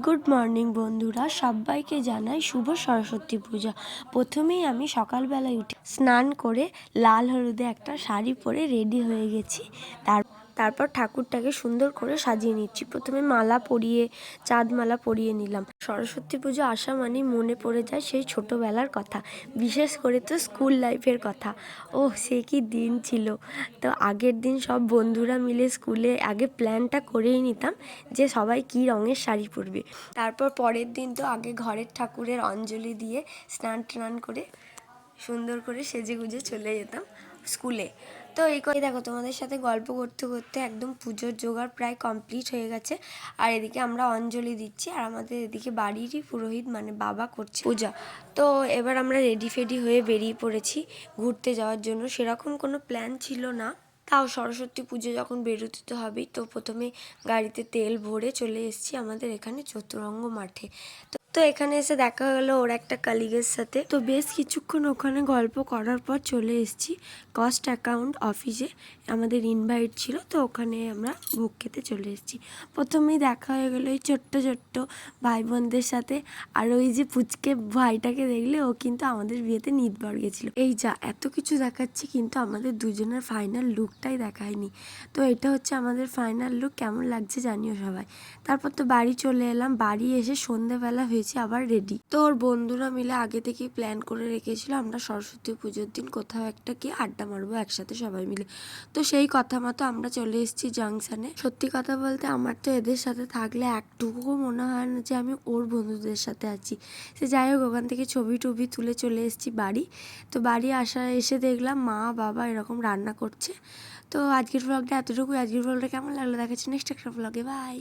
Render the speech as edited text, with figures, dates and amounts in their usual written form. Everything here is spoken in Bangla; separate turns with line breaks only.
গুড মর্নিং বন্ধুরা, সবাইকে জানাই শুভ সরস্বতী পূজা। প্রথমেই আমি সকালবেলায় উঠে স্নান করে লাল হলুদে একটা শাড়ি পরে রেডি হয়ে গেছি। তারপর ঠাকুরটাকে সুন্দর করে সাজিয়ে নিচ্ছি। প্রথমে মালা পরিয়ে চাঁদ মালা পরিয়ে নিলাম। সরস্বতী পুজো আসা মানেই মনে পড়ে যায় সেই ছোটোবেলার কথা, বিশেষ করে তো স্কুল লাইফের কথা। সে কি দিন ছিল! তো আগের দিন সব বন্ধুরা মিলে স্কুলে আগে প্ল্যানটা করেই নিতাম যে সবাই কি রঙের শাড়ি পরবে। তারপর পরের দিন তো আগে ঘরের ঠাকুরের অঞ্জলি দিয়ে স্নান টান করে সুন্দর করে সেজে গুজে চলে যেতাম স্কুলে। তো এই করে দেখো, তোমাদের সাথে গল্প করতে করতে একদম পুজোর জোগাড় প্রায় কমপ্লিট হয়ে গেছে। আর এদিকে আমরা অঞ্জলি দিচ্ছি, আর আমাদের এদিকে বাড়িরই পুরোহিত মানে বাবা করছে পূজা। তো এবার আমরা রেডি ফেডি হয়ে বেরিয়ে পড়েছি ঘুরতে যাওয়ার জন্য। সেরকম কোনো প্ল্যান ছিল না, তাও সরস্বতী পুজো যখন বেরোতে তো হবেই, তো প্রথমে গাড়িতে তেল ভরে চলে এসেছি আমাদের এখানে চতুরঙ্গ মাঠে। তো এখানে এসে দেখা হলো ওর একটা কালিগের সাথে। তো বেশ কিছুক্ষণ ওখানে গল্প করার পর চলে এসেছি কস্ট অ্যাকাউন্ট অফিসে। আমাদের ইনভাইট ছিল, তো ওখানে আমরা ভোগ খেতে চলে এসেছি। প্রথমেই দেখা হয়ে গেলো এই ছোট্ট ছোট্ট ভাই বোনদের সাথে। আর ওই যে পুচকে ভাইটাকে দেখলে, ও কিন্তু আমাদের বিয়েতে নিতবার গেছিলো। এই যা এত কিছু দেখাচ্ছি, কিন্তু আমাদের দুজনের ফাইনাল লুকটাই দেখায়নি। তো এটা হচ্ছে আমাদের ফাইনাল লুক। কেমন লাগছে জানিও সবাই। তারপর তো বাড়ি চলে এলাম। বাড়ি এসে সন্ধ্যেবেলা হয়েছে আবার রেডি। তো ওর বন্ধুরা মিলে আগে থেকেই প্ল্যান করে রেখেছিল আমরা সরস্বতী পুজোর দিন কোথাও একটা গিয়ে আড্ডা মারবো একসাথে সবাই মিলে। তো সেই কথা মতো আমরা চলে এসেছি জাংশনে। সত্যি কথা বলতে আমার তো এদের সাথে থাকলে একটুকুও মনে হয় না যে আমি ওর বন্ধুদের সাথে আছি। সে যাই হোক, ওখান থেকে ছবি টবি তুলে চলে এসেছি বাড়ি। তো বাড়ি এসে দেখলাম মা বাবা এরকম রান্না করছে। তো আজকের ব্লগটা এতটুকুই। আজকের ব্লগটা কেমন লাগলো দেখাচ্ছি নেক্সট একটা ব্লগে। বাই।